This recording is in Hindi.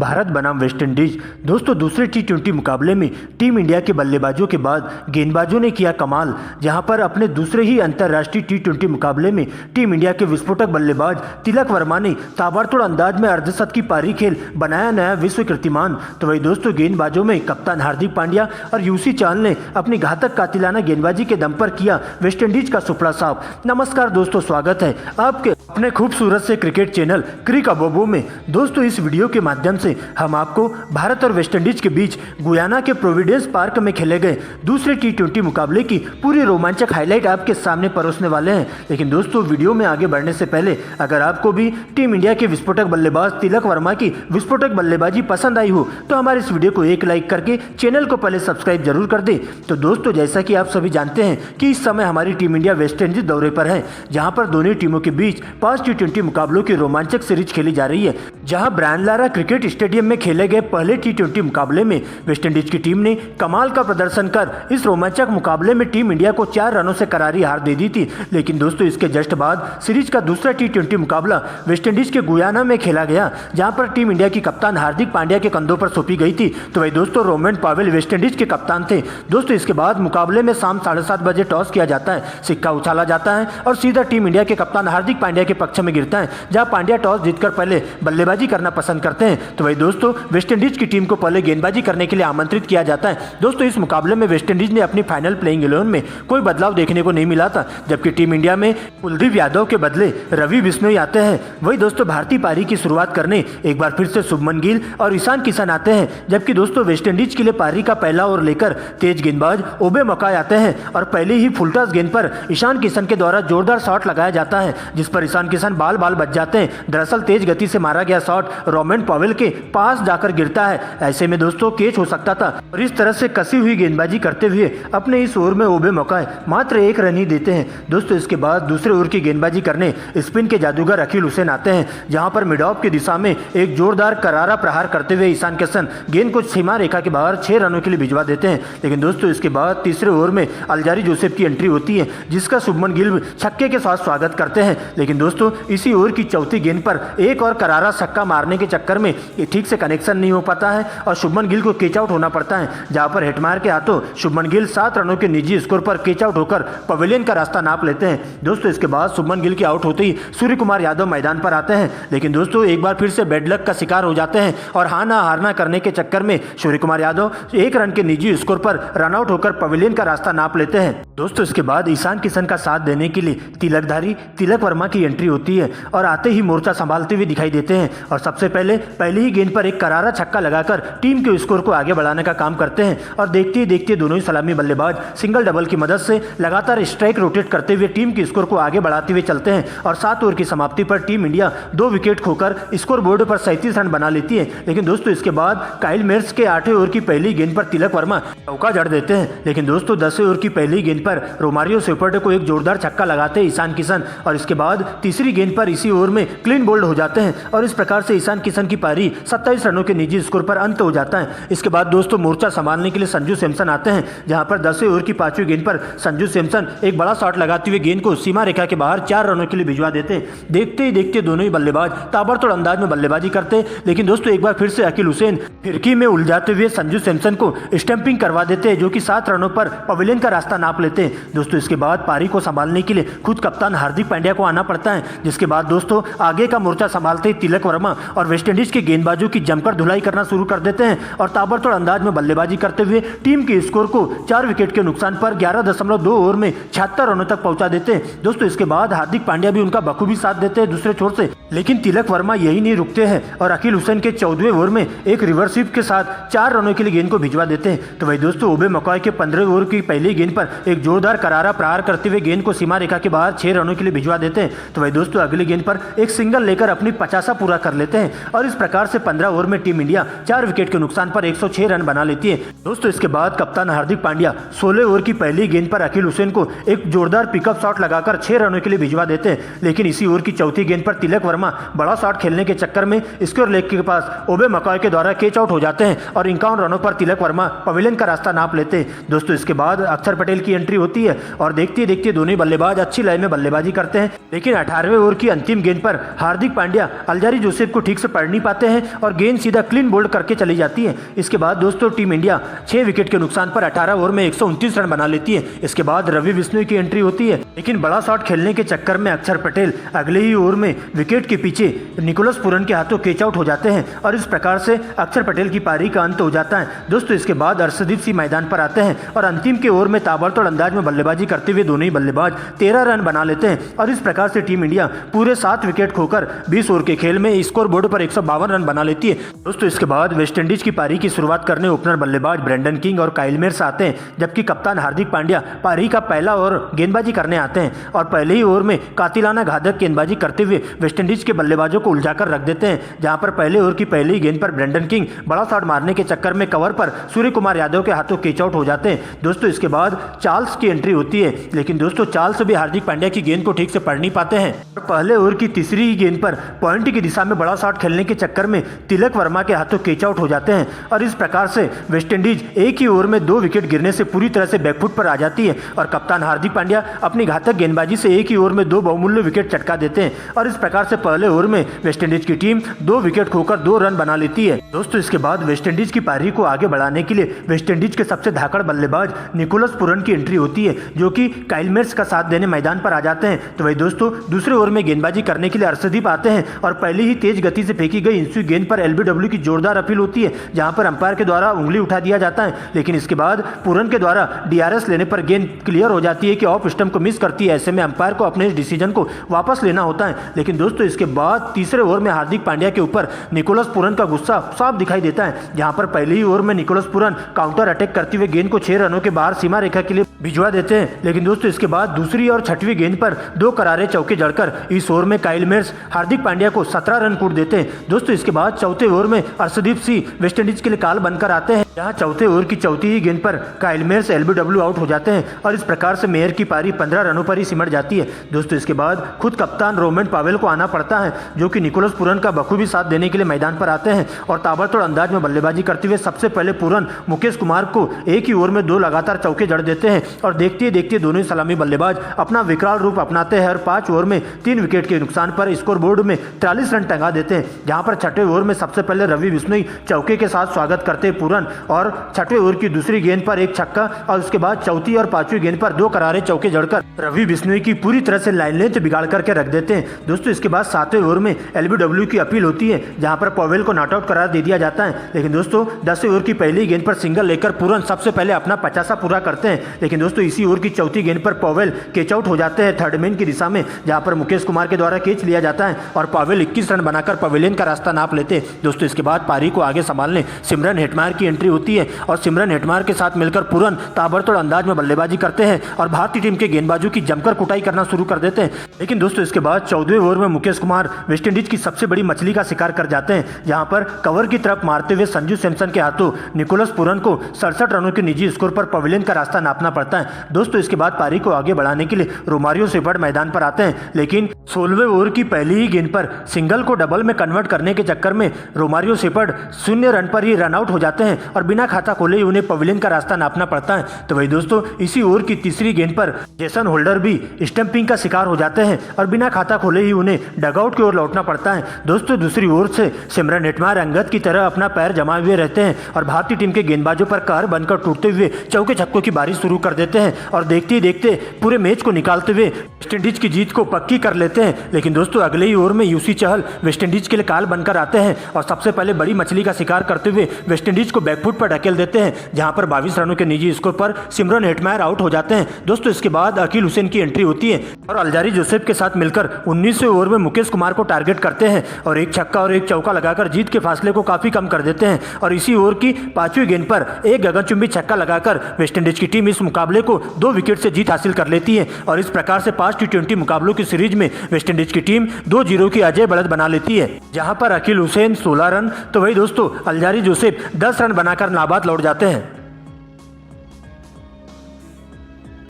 भारत बनाम वेस्टइंडीज। दोस्तों दूसरे टी20 मुकाबले में टीम इंडिया के बल्लेबाजों के बाद गेंदबाजों ने किया कमाल, जहां पर अपने दूसरे ही अंतर्राष्ट्रीय टी20 मुकाबले में टीम इंडिया के विस्फोटक बल्लेबाज तिलक वर्मा ने ताबड़तोड़ अंदाज में अर्धशत की पारी खेल बनाया नया विश्व कीर्तिमान। तो वही दोस्तों गेंदबाजों में कप्तान हार्दिक पांड्या और यूसी चाहल ने अपनी घातक कातिलाना गेंदबाजी के दम पर किया वेस्टइंडीज का सुपड़ा साफ। नमस्कार दोस्तों, स्वागत है आपके अपने खूबसूरत से क्रिकेट चैनल क्रिक अबोबो में। दोस्तों इस वीडियो के माध्यम से हम आपको भारत और वेस्टइंडीज के बीच गुयाना के प्रोविडेंस पार्क में खेले गए दूसरे टी20 मुकाबले की पूरी रोमांचक हाईलाइट आपके सामने परोसने वाले हैं। लेकिन दोस्तों वीडियो में आगे बढ़ने से पहले अगर आपको भी टीम इंडिया के विस्फोटक बल्लेबाज तिलक वर्मा की विस्फोटक बल्लेबाजी पसंद आई हो तो हमारे इस वीडियो को एक लाइक करके चैनल को पहले सब्सक्राइब जरूर कर दे। तो दोस्तों जैसा कि आप सभी जानते हैं कि इस समय हमारी टीम इंडिया वेस्टइंडीज दौरे पर है, जहां पर दोनों टीमों के बीच 5 टी20 मुकाबलों की रोमांचक सीरीज खेली जा रही है। जहां ब्रायन लारा क्रिकेट स्टेडियम में खेले गए पहले टी20 मुकाबले में वेस्टइंडीज की टीम ने कमाल का प्रदर्शन कर इस रोमांचक मुकाबले में टीम इंडिया को 4 रनों से करारी हार दे दी थी। लेकिन दोस्तों इसके जस्ट बाद सीरीज का दूसरा टी20 मुकाबला वेस्टइंडीज के गुयाना में खेला गया, जहां पर टीम इंडिया की कप्तान हार्दिक पांड्या के कंधों पर सौंपी गई थी। तो वही दोस्तों रोमेन पावेल वेस्टइंडीज के कप्तान थे। दोस्तों इसके बाद मुकाबले में शाम 7:30 बजे टॉस किया जाता है, सिक्का उछाला जाता है और सीधा टीम इंडिया के कप्तान हार्दिक पांड्या के पक्ष में गिरता है, जहां पांड्या टॉस जीतकर पहले बल्लेबाजी करना पसंद करते हैं। तो वही दोस्तों वेस्टइंडीज की टीम को पहले गेंदबाजी करने के लिए आमंत्रित किया जाता है। दोस्तों इस मुकाबले में वेस्टइंडीज ने अपनी फाइनल प्लेइंग 11 में कोई बदलाव देखने को नहीं मिला था, जबकि टीम इंडिया में कुलदीप यादव के बदले रवि बिश्नोई आते हैं। वही दोस्तों भारतीय पारी की शुरुआत करने एक बार फिर से शुभमन गिल और ईशान किशन आते हैं, जबकि दोस्तों वेस्टइंडीज के लिए पारी का पहला ओवर लेकर तेज गेंदबाज ओबे मकाई आते हैं और पहले ही फुल टॉस गेंद पर ईशान किशन के द्वारा जोरदार शॉट लगाया जाता है, जिस पर ईशान किशन बाल बच जाते हैं। दरअसल तेज गति से मारा गया शॉट रोमेन पावेल के पास जाकर गिरता है। ऐसे में दोस्तों कैच हो सकता था और इस तरह से कसी हुई गेंदबाजी करते हुए अपने इस ओवर में ओबे मकाई मात्र 1 रन ही देते हैं। दोस्तों इसके बाद दूसरे ओवर की गेंदबाजी करने स्पिन के जादूगर अकील हुसैन आते हैं, जहां पर मिड ऑफ की दिशा में एक जोरदार करारा प्रहार करते हुए ईशान किशन गेंद को सीमा रेखा के बाहर 6 रनों के लिए भिजवा देते हैं। लेकिन दोस्तों इसके बाद तीसरे ओवर में अल्जारी जोसेफ की एंट्री होती है, जिसका शुभमन गिल छक्के के साथ स्वागत करते हैं। लेकिन दोस्तों इसी ओवर की चौथी गेंद पर एक और करारा छक्का मारने के चक्कर में ठीक से कनेक्शन नहीं हो पाता है और शुभमन गिल को कैच आउट होना पड़ता है, जहां पर हिटमायर के हाथों शुभमन गिल 7 रनों के निजी स्कोर पर कैच आउट होकर पवेलियन का रास्ता नाप लेते हैं। दोस्तों इसके बाद शुभमन गिल के आउट होते ही सूर्य कुमार यादव मैदान पर आते हैं, लेकिन दोस्तों एक बार फिर से बैड लक का शिकार हो जाते हैं और हारना करने के चक्कर में सूर्य कुमार यादव 1 रन के निजी स्कोर पर रन आउट होकर पवेलियन का रास्ता नाप लेते हैं। दोस्तों इसके बाद ईशान किशन का साथ देने के लिए तिलकधारी तिलक वर्मा की एंट्री होती है और आते ही मोर्चा संभालते हुए दिखाई देते हैं और सबसे पहली ही गेंद पर एक करारा छक्का लगाकर टीम के स्कोर को आगे बढ़ाने का काम करते हैं और देखते ही देखते दोनों ही सलामी बल्लेबाज सिंगल डबल की मदद से लगातार स्ट्राइक रोटेट करते हुए टीम के स्कोर को आगे बढ़ाते हुए चलते हैं और 7 ओवर की समाप्ति पर टीम इंडिया 2 विकेट खोकर स्कोर बोर्ड पर 37 रन बना लेती है। लेकिन दोस्तों इसके बाद काइल मेर्स के 8वें ओवर की पहली गेंद पर तिलक वर्मा चौका जड़ देते हैं। लेकिन दोस्तों 10वें ओवर की पहली गेंद पर रोमारियो सेपर्डे को एक जोरदार छक्का लगाते हैं ईशान किशन और इसके बाद तीसरी गेंद पर इसी ओवर में क्लीन बोल्ड हो जाते हैं और इस प्रकार से ईशान किशन की पारी 27 रनों के निजी स्कोर पर अंत हो जाता है। इसके बाद दोस्तों मोर्चा संभालने के लिए संजू सैमसन आते हैं, जहां पर 10वें ओवर की 5वीं गेंद पर संजू सैमसन एक बड़ा शॉट लगाते हुए गेंद को सीमा रेखा के बाहर 4 रनों के लिए भिजवा देते हैं। देखते ही देखते दोनों ही बल्लेबाज ताबड़तोड़ अंदाज में बल्लेबाजी करते हैं। लेकिन दोस्तों एक बार फिर से अकील हुसैन फिरकी में उलझाते हुए संजू सैमसन को स्टंपिंग करवा देते हैं, जो कि 7 रनों पर पवेलियन का रास्ता नाप लेते हैं। दोस्तों इसके बाद पारी को संभालने के लिए खुद कप्तान हार्दिक पांड्या को आना पड़ता है, जिसके बाद दोस्तों आगे का मोर्चा संभालते ही तिलक वर्मा और वेस्टइंडीज के गेंदबाजों की जमकर धुलाई करना शुरू कर देते हैं और ताबड़तोड़ अंदाज में बल्लेबाजी करते हुए टीम के स्कोर को 4 विकेट के नुकसान पर 11.2 ओवर में 76 रनों तक पहुंचा देते हैं। दोस्तों इसके बाद हार्दिक पांड्या भी उनका बखूबी साथ देते हैं दूसरे छोर से, लेकिन तिलक वर्मा यही नहीं रुकते हैं और अकील हुसैन के 14वें ओवर में एक रिवर्स स्वीप के साथ 4 रनों के लिए गेंद को भिजवा देते हैं। तो वही दोस्तों ओबे मकाई के 15वें ओवर की पहली गेंद पर एक जोरदार करारा प्रहार करते हुए गेंद को सीमा रेखा के बाहर 6 रनों के लिए भिजवा देते हैं। तो वही दोस्तों अगली गेंद पर एक सिंगल लेकर अपनी 50 पूरा कर लेते हैं और इस प्रकार से 15 ओवर में टीम इंडिया 4 विकेट के नुकसान पर 106 रन बना लेती है। दोस्तों इसके बाद कप्तान हार्दिक पांड्या 16 ओवर की पहली गेंद पर अकील हुसैन को एक जोरदार पिकअप शॉट लगाकर 6 रनों के लिए भिजवा देते हैं। लेकिन इसी ओवर की चौथी गेंद पर तिलक वर्मा बड़ा शॉट खेलने के चक्कर में स्क्वायर लेग के पास ओबे मकाई के द्वारा कैच आउट हो जाते हैं और 51 रनों पर तिलक वर्मा पवेलियन का रास्ता नाप लेते हैं। दोस्तों इसके बाद अक्षर पटेल की एंट्री होती है और देखते देखते दोनों बल्लेबाज अच्छी लय में बल्लेबाजी करते हैं। लेकिन 18वें ओवर की अंतिम गेंद पर हार्दिक पांड्या अल्जारी जोसेफ को ठीक से पढ़ नहीं पाते हैं और गेंद सीधा क्लीन बोल्ड करके चली जाती है। इसके बाद दोस्तों टीम इंडिया 6 विकेट के नुकसान पर 18 ओवर में 129 रन बना लेती है। इसके बाद रवि बिश्नोई की एंट्री होती है, लेकिन बड़ा शॉट खेलने के चक्कर में अक्षर पटेल अगले ही ओवर में विकेट के पीछे निकोलस पूरन के हाथों कैच आउट हो जाते हैं और इस प्रकार से अक्षर पटेल की पारी का अंत हो जाता है। दोस्तों इसके बाद अर्शदीप सिंह मैदान पर आते हैं और अंतिम के ओवर में ताबड़तोड़ अंदाज में बल्लेबाजी करते हुए दोनों ही बल्लेबाज 13 रन बना लेते हैं और इस प्रकार से टीम इंडिया पूरे 7 विकेट खोकर 20 ओवर के खेल में स्कोर बोर्ड पर 152 रन बना लेती है। दोस्तों इसके बाद वेस्टइंडीज की पारी की शुरुआत करने ओपनर बल्लेबाज ब्रेंडन किंग और काइल मिल्स आते हैं, जबकि कप्तान हार्दिक पांड्या पारी का पहला ओवर गेंदबाजी करने आते हैं और पहले ही ओवर में कातिलाना घातक गेंदबाजी करते हुए वेस्टइंडीज के बल्लेबाजों को उलझाकर रख देते हैं, जहां पर पहले ओवर की पहली गेंद पर ब्रेंडन किंग बड़ा शॉट मारने के चक्कर में कवर पर सूर्य कुमार यादव के हाथों कैच आउट हो जाते हैं। दोस्तों इसके बाद चार्ल्स की एंट्री होती है, लेकिन दोस्तों चार्ल्स भी हार्दिक पांड्या की गेंद को ठीक से पढ़ नहीं पाते हैं। पहले ओवर की तीसरी ही गेंद पर पॉइंट की दिशा में बड़ा शॉट खेलने के चक्कर में तिलक वर्मा के हाथों कैच आउट हो जाते हैं और इस प्रकार से वेस्टइंडीज एक ही ओवर में 2 विकेट गिरने से पूरी तरह से बैकफुट पर आ जाती है और कप्तान हार्दिक पांड्या अपनी घातक गेंदबाजी से एक ही ओवर में 2 बहुमूल्य विकेट चटका देते हैं और इस प्रकार से पहले ओवर में वेस्टइंडीज की टीम 2 विकेट खोकर 2 रन बना लेती है। दोस्तों इसके बाद वेस्टइंडीज की पारी को आगे बढ़ाने के लिए वेस्टइंडीज के सबसे धाकड़ बल्लेबाज निकोलस पूरन की एंट्री होती है, जो कि काइल मिल्स का साथ देने मैदान पर आ जाते हैं। तो वही दोस्तों दूसरे ओवर में गेंदबाजी करने के लिए अर्शदीप आते हैं और पहले ही तेज गति से फेंकी गई इंस्वी गेंद पर एलबीडब्ल्यू की जोरदार अपील होती है, जहां पर अंपायर के द्वारा उंगली उठा दिया जाता है, लेकिन इसके बाद पूरन के द्वारा डीआरएस लेने पर गेंद क्लियर हो जाती है कि ऑफ स्टंप को मिस करती है। ऐसे में अंपायर को अपने इस डिसीजन को वापस लेना होता है, लेकिन दोस्तों इसके बाद तीसरे ओवर में हार्दिक पांड्या के ऊपर निकोलस पूरन का गुस्सा साफ दिखाई देता है, जहां पर पहले ही ओवर में निकोलस पूरन काउंटर अटैक करते हुए गेंद को 6 रनों के बाहर सीमा रेखा के लिए भिजवा देते हैं। लेकिन दोस्तों इसके बाद दूसरी और छठवीं गेंद पर 2 करारे चौके जड़कर इस ओवर में काइल मिल्स हार्दिक पांड्या को 17 रन कूट देते हैं। दोस्तों इसके बाद चौथे ओवर में अर्शदीप सिंह वेस्टइंडीज के लिए काल बनकर आते हैं, जहां चौथे ओवर की चौथी ही गेंद पर काइल मिल्स एलबीडब्ल्यू आउट हो जाते हैं और इस प्रकार से मेयर की पारी 15 रनों पर ही सिमट जाती है। दोस्तों इसके बाद खुद कप्तान रोमेन पावेल को आना पड़ता है, जो कि निकोलस पूरन का बखूबी साथ देने के लिए मैदान पर आते हैं और ताबड़तोड़ अंदाज में बल्लेबाजी करते हुए सबसे पहले पूरन मुकेश कुमार को एक ही ओवर में 2 लगातार चौके जड़ देते हैं और देखते ही देखते दोनों ही सलामी बल्लेबाज अपना विकराल रूप अपनाते हैं और 5 ओवर में 3 विकेट के नुकसान पर स्कोर बोर्ड में 43 रन टंगा देते हैं, जहां पर छठे ओवर में सबसे पहले रवि बिश्नोई चौके के साथ स्वागत करते हैं पूरन और छठे ओवर की दूसरी गेंद पर एक छक्का और उसके बाद चौथी और पांचवी गेंद पर 2 करारे चौके जड़कर रवि बिश्नोई की पूरी तरह से लाइन लेंथ बिगाड़ करके रख देते हैं। दोस्तों इसके बाद 7वें ओवर में एलबीडब्ल्यू की अपील होती है, जहां पर पावेल को नॉट आउट करार दे दिया जाता है, लेकिन दोस्तों 10वें ओवर की पहली गेंद पर सिंगल लेकर पूरन सबसे पहले अपना 50 पूरा करते हैं, लेकिन दोस्तों इसी ओवर की चौथी गेंद पर पावेल कैच आउट हो जाते हैं थर्ड मैन की दिशा में, जहां पर मुकेश कुमार के द्वारा कैच लिया जाता है और पावेल 21 रन बनाकर पवेलियन का रास्ता नाप लेते हैं। दोस्तों इसके बाद पारी को आगे संभालने सिमरन हेटमायर की एंट्री होती है और सिमरन हेटमायर के साथ मिलकर पूरन ताबड़तोड़ अंदाज में बल्लेबाजी करते हैं और भारतीय टीम के गेंदबाजों की जमकर कुटाई करना शुरू कर देते हैं। लेकिन दोस्तों इसके बाद 14वें ओवर में मुकेश कुमार वेस्टइंडीज की सबसे बड़ी मछली का शिकार कर जाते हैं, जहां पर कवर की तरफ मारते हुए संजू सैमसन के हाथों निकोलस पूरन को 67 रनों के निजी स्कोर पर पवेलियन का रास्ता नापना पड़ता है। दोस्तों इसके बाद पारी को आगे बढ़ाने के लिए रोमारियो शेफर्ड मैदान पर आते हैं, लेकिन 16वें ओवर की पहली ही गेंद पर सिंगल को डबल में कन्वर्ट करने के चक्कर में रोमारियो शेफर्ड 0 रन पर ही रन आउट हो जाते हैं और बिना खाता खोले ही उन्हें पवेलियन का रास्ता नापना पड़ता है। तो वही दोस्तों इसी ओवर की तीसरी गेंद पर जेसन होल्डर भी स्टंपिंग का शिकार हो जाते हैं और बिना खाता खोले ही उन्हें डगआउट की ओर लौटना पड़ता है। दोस्तों दूसरी ओर से सिमरन हेटमायर अंगद की तरह अपना पैर जमाए हुए रहते हैं और भारतीय टीम के गेंदबाजों पर कहर बनकर टूटते हुए चौके छक्कों की बारिश शुरू कर देते हैं और देखते ही देखते पूरे मैच को निकालते हुए वेस्टइंडीज की जीत को पक्की कर लेते हैं। लेकिन दोस्तों अगले ही ओवर में यूसी चहल वेस्टइंडीज के लिए काल बनकर आते हैं और सबसे पहले बड़ी मछली का शिकार करते हुए वेस्टइंडीज को बैकफुट पर ढकेल देते हैं, जहां पर 22 रनों के निजी स्कोर पर सिमरन हेटमायर आउट हो जाते हैं। दोस्तों इसके बाद अकील हुसैन की एंट्री होती है और अलजारी जोसेफ के साथ मिलकर 19वें ओवर में मुकेश कुमार को टारगेट करते हैं और एक छक्का और एक चौका लगाकर जीत के फासले को काफी कम कर देते हैं और इसी ओवर की 5वीं गेंद पर एक गगनचुंबी छक्का लगाकर वेस्टइंडीज की टीम इस मुकाबले को 2 विकेट से जीत हासिल कर लेती है और इस प्रकार से 5 T20 मुकाबलों की सीरीज में वेस्टइंडीज की टीम 2-0 की अजय बढ़त बना लेती है, जहां पर अकील हुसैन 16 रन तो वही दोस्तों अलजारी जोसेफ 10 रन बनाकर नाबाद लौट जाते हैं।